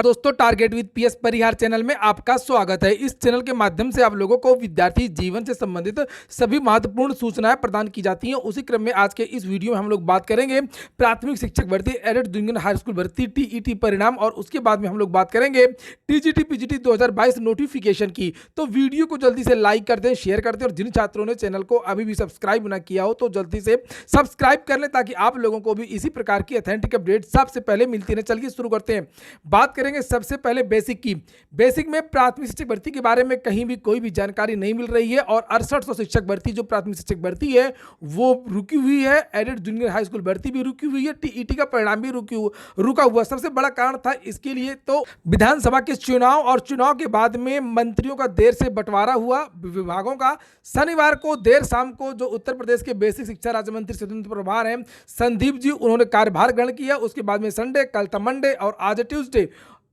दोस्तों, target with PS Parihar channel में आपका स्वागत है। इस चैनल के माध्यम से आप लोगों को विद्यार्थी जीवन से संबंधित सभी महत्वपूर्ण सूचनाएं प्रदान की जाती हैं। उसी क्रम में आज के इस वीडियो में हम लोग बात करेंगे प्राथमिक शिक्षक भर्ती, एडेड जूनियर हाई स्कूल भर्ती, टीईटी परिणाम, और उसके बाद में हम लोग बात करेंगे टीजीटी पीजीटी 2022 नोटिफिकेशन की। तो वीडियो को जल्दी से लाइक कर दें, शेयर कर दें, और जिन छात्रों ने चैनल को अभी भी सब्सक्राइब ना किया हो तो जल्दी से सब्सक्राइब कर लें, ताकि आप लोगों को भी इसी प्रकार की ऑथेंटिक अपडेट सबसे पहले मिलती रहे। चलिए शुरू करते हैं। बात करेंगे सबसे पहले बेसिक की। बेसिक में प्राथमिक शिक्षक भर्ती के बारे में कहीं भी कोई भी जानकारी नहीं मिल रही है, और 6800 शिक्षक भर्ती जो प्राथमिक शिक्षक भर्ती है वो रुकी हुई है। एडेड जूनियर हाई स्कूल भर्ती भी रुकी हुई है, टीईटी का परिणाम भी रुका हुआ। सबसे बड़ा कारण था इसके लिए तो विधानसभा के चुनाव, और चुनाव के बाद में मंत्रियों का देर से बंटवारा हुआ विभागों का। शनिवार को देर शाम को जो उत्तर प्रदेश के बेसिक शिक्षा राज्य मंत्री स्वतंत्र प्रभार हैं संदीप जी, उन्होंने कार्यभार ग्रहण किया। उसके बाद में संडे, कल था मंडे और आज ट्यूसडे,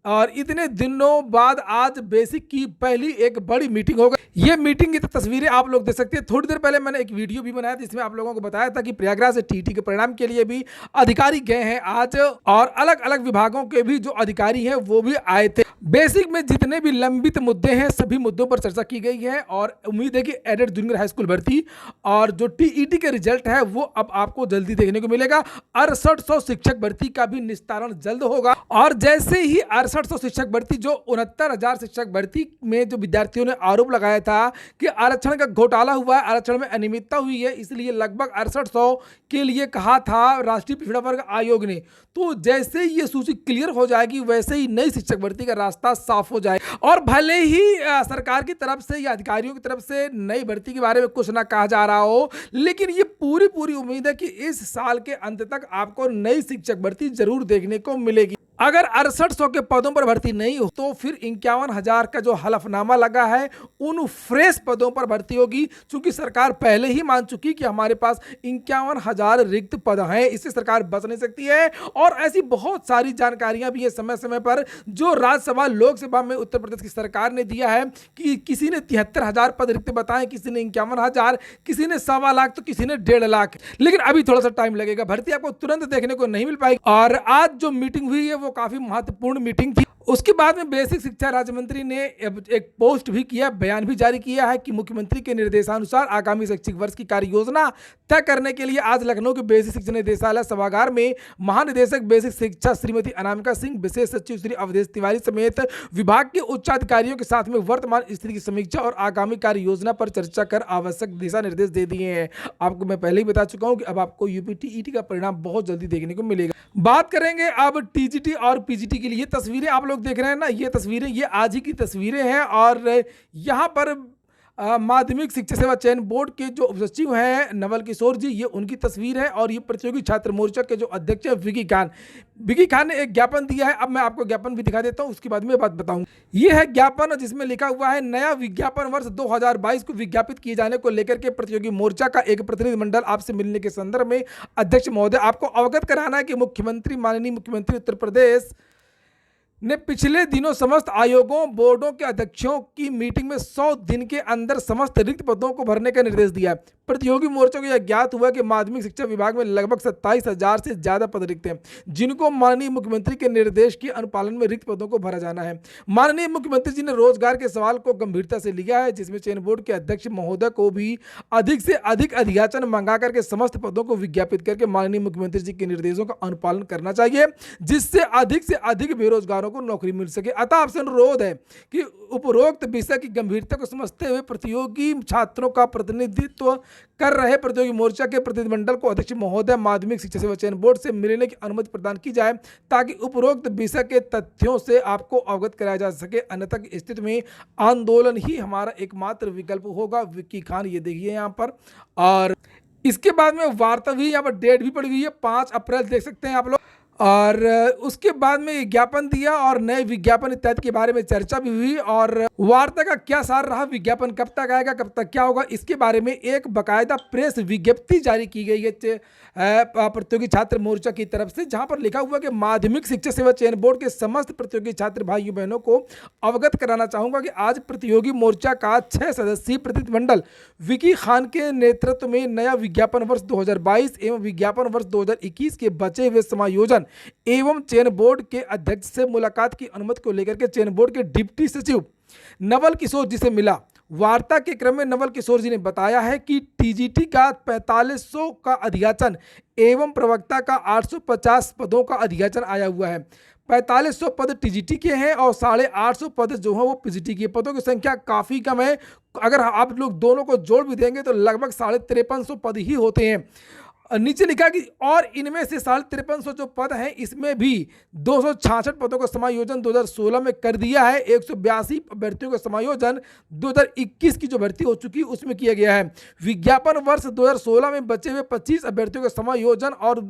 और इतने दिनों बाद आज बेसिक की पहली एक बड़ी मीटिंग हो गई। ये मीटिंग की तो तस्वीरें आप लोग देख सकते हैं। थोड़ी देर पहले मैंने एक वीडियो भी बनाया जिसमें आप लोगों को बताया था कि प्रयागराज से टीटी के परिणाम के लिए भी अधिकारी गए हैं आज, और अलग अलग विभागों के भी जो अधिकारी हैं वो भी आए थे। बेसिक में जितने भी लंबित मुद्दे हैं सभी मुद्दों पर चर्चा की गई है, और उम्मीद है कि एडेड जूनियर हाई स्कूल भर्ती और जो टीईटी के रिजल्ट है वो अब आपको जल्दी देखने को मिलेगा। 6800 शिक्षक भर्ती का भी निस्तारण जल्द होगा, और जैसे ही 6800 शिक्षक भर्ती, जो 69,000 शिक्षक भर्ती में जो विद्यार्थियों ने आरोप लगाया था कि आरक्षण का घोटाला हुआ है, आरक्षण में अनियमितता हुई है, इसलिए लगभग 6800 के लिए कहा था राष्ट्रीय पिछड़ा वर्ग आयोग ने। तो जैसे ही ये सूची क्लियर हो जाएगी वैसे ही नई शिक्षक भर्ती का रास्ता साफ हो जाएगा। और भले ही सरकार की तरफ से या अधिकारियों की तरफ से नई भर्ती के बारे में कुछ ना कहा जा रहा हो, लेकिन ये पूरी उम्मीद है कि इस साल के अंत तक आपको नई शिक्षक भर्ती जरूर देखने को मिलेगी। अगर 6800 के पदों पर भर्ती नहीं हो तो फिर 51,000 का जो हलफनामा लगा है उन फ्रेश पदों पर भर्ती होगी, क्योंकि सरकार पहले ही मान चुकी कि हमारे पास 51,000 रिक्त पद हैं, इससे सरकार बच नहीं सकती है। और ऐसी बहुत सारी जानकारियां भी है समय समय पर जो राज्यसभा लोकसभा में उत्तर प्रदेश की सरकार ने दिया है कि किसी ने 73,000 पद रिक्त बताए, किसी ने 51,000, किसी ने 1.25 लाख, तो किसी ने 1.5 लाख। लेकिन अभी थोड़ा सा टाइम लगेगा, भर्ती आपको तुरंत देखने को नहीं मिल पाएगी। और आज जो मीटिंग हुई है वो काफी महत्वपूर्ण मीटिंग थी। उसके बाद में बेसिक शिक्षा राज्य मंत्री ने एक पोस्ट भी किया, बयान भी जारी किया है कि मुख्यमंत्री के निर्देशानुसार आगामी शैक्षिक वर्ष की कार्य योजना तय करने के लिए आज लखनऊ के बेसिक शिक्षा निदेशालय सभागार में महानिदेशक बेसिक शिक्षा श्रीमती अनामिका सिंह, विशेष सचिव श्री अवधेश तिवारी समेत विभाग के उच्चाधिकारियों के साथ में वर्तमान स्थिति की समीक्षा और आगामी कार्य योजना पर चर्चा कर आवश्यक दिशा निर्देश दे दिए हैं। आपको मैं पहले ही बता चुका हूं कि अब आपको यूपी टीईटी का परिणाम बहुत जल्दी देखने को मिलेगा। बात करेंगे अब टीजीटी और पीजीटी के लिए। तस्वीरें आप लोग देख रहे हैं ना, ये तस्वीरें ये आज ही की तस्वीरें हैं, और यहाँ पर माध्यमिक शिक्षा सेवा चयन बोर्ड के जो उपसचिव हैं नवल किशोर जी, ये उनकी तस्वीर है। और ये प्रतियोगी छात्र मोर्चा के जो अध्यक्ष है विकी खान ने एक ज्ञापन दिया है। अब मैं आपको ज्ञापन भी दिखा देता हूँ, उसके बाद में बात बताऊँ। ये है ज्ञापन जिसमें लिखा हुआ है, नया विज्ञापन वर्ष 2022 को विज्ञापित किए जाने को लेकर के प्रतियोगी मोर्चा का एक प्रतिनिधिमंडल आपसे मिलने के संदर्भ में अध्यक्ष महोदय आपको अवगत कराना है कि माननीय मुख्यमंत्री उत्तर प्रदेश ने पिछले दिनों समस्त आयोगों बोर्डों के अध्यक्षों की मीटिंग में 100 दिन के अंदर समस्त रिक्त पदों को भरने का निर्देश दिया। प्रतियोगी मोर्चा को यह ज्ञात हुआ कि माध्यमिक शिक्षा विभाग में लगभग 27,000 से ज्यादा पद रिक्त हैं, जिनको माननीय मुख्यमंत्री के निर्देश के अनुपालन में रिक्त पदों को भरा जाना है। माननीय मुख्यमंत्री जी ने रोजगार के सवाल को गंभीरता से लिया है, जिसमें चयन बोर्ड के अध्यक्ष महोदय को भी अधिक से अधिक अधियाचन मंगा करके समस्त पदों को विज्ञापित करके माननीय मुख्यमंत्री जी के निर्देशों का अनुपालन करना चाहिए, जिससे अधिक बेरोजगारों को नौकरी मिल सके। अतः आपसे अनुरोध है कि उपरोक्त विषय की गंभीरता को समझते हुए प्रतियोगी छात्रों का प्रतिनिधित्व कर रहे प्रतियोगी मोर्चा के प्रतिनिधिमंडल को अध्यक्ष महोदय माध्यमिक शिक्षा सेवा चयन बोर्ड से मिलने की अनुमति प्रदान की जाए, ताकि उपरोक्त विषय के तथ्यों से आपको अवगत कराया जा सके। अन्यथा की स्थिति में आंदोलन ही हमारा एकमात्र विकल्प होगा। विक्की खान, ये देखिए यहाँ पर। और इसके बाद में वार्ता भी, यहाँ पर डेट भी पड़ी हुई है, 5 अप्रैल देख सकते हैं आप लोग। और उसके बाद में ज्ञापन दिया और नए विज्ञापन इत्यादि के बारे में चर्चा भी हुई। और वार्ता का क्या सार रहा, विज्ञापन कब तक आएगा, कब तक क्या होगा, इसके बारे में एक बकायदा प्रेस विज्ञप्ति जारी की गई है प्रतियोगी छात्र मोर्चा की तरफ से, जहां पर लिखा हुआ कि माध्यमिक शिक्षा सेवा चयन बोर्ड के समस्त प्रतियोगी छात्र भाइयों बहनों को अवगत कराना चाहूंगा कि आज प्रतियोगी मोर्चा का 6 सदस्यीय प्रतिनिधिमंडल विकी खान के नेतृत्व में नया विज्ञापन वर्ष 2022 एवं विज्ञापन वर्ष 2021 के बचे हुए समायोजन समायोजन एवं चयन बोर्ड के अध्यक्ष से मुलाकात की अनुमति को लेकर के चयन बोर्ड के डिप्टी सचिव नवल किशोर जी से मिला। वार्ता के क्रम में नवल किशोर जी ने बताया है कि टीजीटी का 4500 का अधियाचन एवं प्रवक्ता का 850 पदों का अधियाचन आया हुआ है। 4500 पद टीजीटी के हैं और 850 पद जो है वो पीजीटी के। पदों की संख्या काफ़ी कम है। अगर आप लोग दोनों को जोड़ भी देंगे तो लगभग 5350 पद ही होते हैं। नीचे लिखा कि और इनमें से 5350 जो पद हैं इसमें भी 266 पदों का समायोजन 2016 में कर दिया है। 182 अभ्यर्थियों का समायोजन 2021 की जो भर्ती हो चुकी उसमें किया गया है। विज्ञापन वर्ष 2016 में बचे हुए 25 अभ्यर्थियों का समायोजन और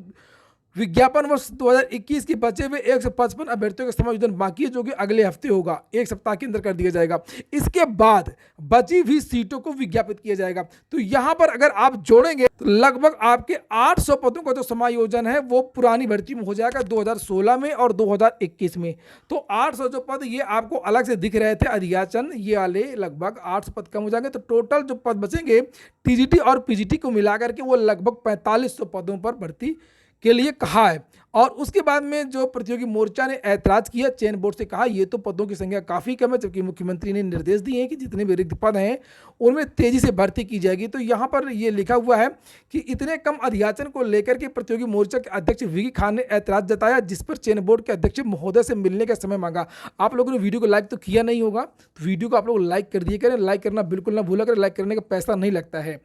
विज्ञापन वर्ष 2021 के बचे हुए 155 अभ्यर्थियों का समायोजन बाकी है, जो कि अगले हफ्ते होगा, एक सप्ताह के अंदर कर दिया जाएगा। इसके बाद बची हुई सीटों को विज्ञापित किया जाएगा। तो यहां पर अगर आप जोड़ेंगे तो लगभग आपके 800 पदों का जो समायोजन है वो पुरानी भर्ती में हो जाएगा 2016 में और 2021 में। तो 800 जो पद ये आपको अलग से दिख रहे थे अधियाचन, ये वाले लगभग 800 पद कम हो जाएंगे। तो टोटल जो पद बचेंगे टीजीटी और पीजीटी को मिलाकर के वो लगभग 4500 पदों पर भर्ती के लिए कहा है। और उसके बाद में जो प्रतियोगी मोर्चा ने ऐतराज किया, चयन बोर्ड से कहा ये तो पदों की संख्या काफ़ी कम है, जबकि मुख्यमंत्री ने निर्देश दिए हैं कि जितने भी रिक्त पद हैं उनमें तेजी से भर्ती की जाएगी। तो यहाँ पर ये लिखा हुआ है कि इतने कम अधियाचन को लेकर के प्रतियोगी मोर्चा के अध्यक्ष वीकी खान ने ऐतराज जताया, जिस पर चयन बोर्ड के अध्यक्ष महोदय से मिलने का समय मांगा। आप लोगों ने वीडियो को लाइक तो किया नहीं होगा, तो वीडियो को आप लोग लाइक कर दिए करें। लाइक करना बिल्कुल ना भूला करें, लाइक करने का पैसा नहीं लगता है।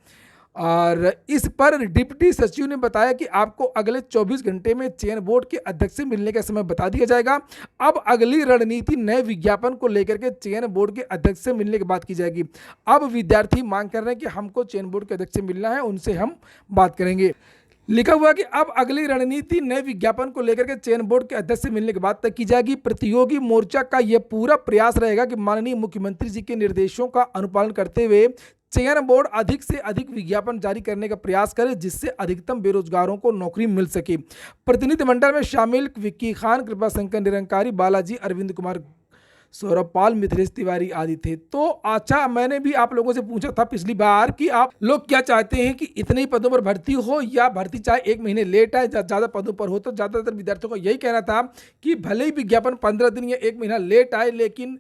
और इस पर डिप्टी सचिव ने बताया कि आपको अगले 24 घंटे में चयन बोर्ड के अध्यक्ष से मिलने का समय बता दिया जाएगा। अब अगली रणनीति नए विज्ञापन को लेकर के चयन बोर्ड के अध्यक्ष से मिलने की बात की जाएगी। अब विद्यार्थी मांग कर रहे हैं कि हमको चयन बोर्ड के अध्यक्ष से मिलना है, उनसे हम बात करेंगे। लिखा हुआ कि अब अगली रणनीति नए विज्ञापन को लेकर के चयन बोर्ड के अध्यक्ष से मिलने के बाद तय की जाएगी। प्रतियोगी मोर्चा का यह पूरा प्रयास रहेगा कि माननीय मुख्यमंत्री जी के निर्देशों का अनुपालन करते हुए चयन बोर्ड अधिक से अधिक विज्ञापन जारी करने का प्रयास करे, जिससे अधिकतम बेरोजगारों को नौकरी मिल सके। प्रतिनिधिमंडल में शामिल विक्की खान, कृपा शंकर निरंकारी, बालाजी, अरविंद कुमार, सौरभ पाल, मिथिलेश तिवारी आदि थे। तो अच्छा, मैंने भी आप लोगों से पूछा था पिछली बार कि आप लोग क्या चाहते हैं कि इतने ही पदों पर भर्ती हो या भर्ती चाहे 1 महीने लेट आए, ज़्यादा पदों पर हो। तो ज़्यादातर विद्यार्थियों का यही कहना था कि भले ही विज्ञापन 15 दिन या 1 महीना लेट आए, लेकिन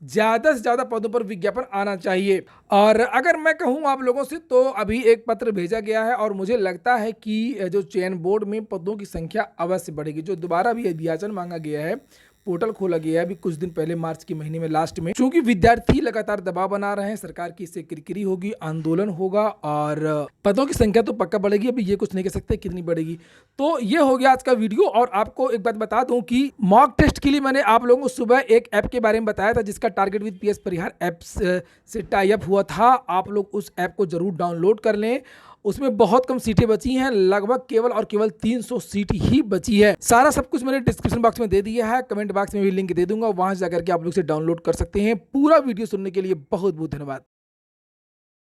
ज़्यादा से ज़्यादा पदों पर विज्ञापन आना चाहिए। और अगर मैं कहूँ आप लोगों से तो अभी एक पत्र भेजा गया है और मुझे लगता है कि जो चयन बोर्ड में पदों की संख्या अवश्य बढ़ेगी। जो दोबारा भी अधियाचन मांगा गया है, पोर्टल खोला गया है अभी कुछ दिन पहले, मार्च के महीने में लास्ट में, क्योंकि विद्यार्थी लगातार दबाव बना रहे हैं, सरकार की इससे किरकिरी होगी, आंदोलन होगा और पदों की संख्या तो पक्का बढ़ेगी। अभी ये कुछ नहीं कह सकते कितनी बढ़ेगी। तो ये हो गया आज का वीडियो। और आपको एक बात बता दूं कि मॉक टेस्ट के लिए मैंने आप लोगों को सुबह एक ऐप के बारे में बताया था, जिसका target with PS Parihar app से टाई अप हुआ था। आप लोग उस ऐप को जरूर डाउनलोड कर लें। उसमें बहुत कम सीटें बची हैं, लगभग केवल और केवल 300 सीट ही बची है। सारा सब कुछ मैंने डिस्क्रिप्शन बॉक्स में दे दिया है, कमेंट बॉक्स में भी लिंक दे दूंगा, वहां से जाकर के आप लोग से डाउनलोड कर सकते हैं। पूरा वीडियो सुनने के लिए बहुत बहुत धन्यवाद।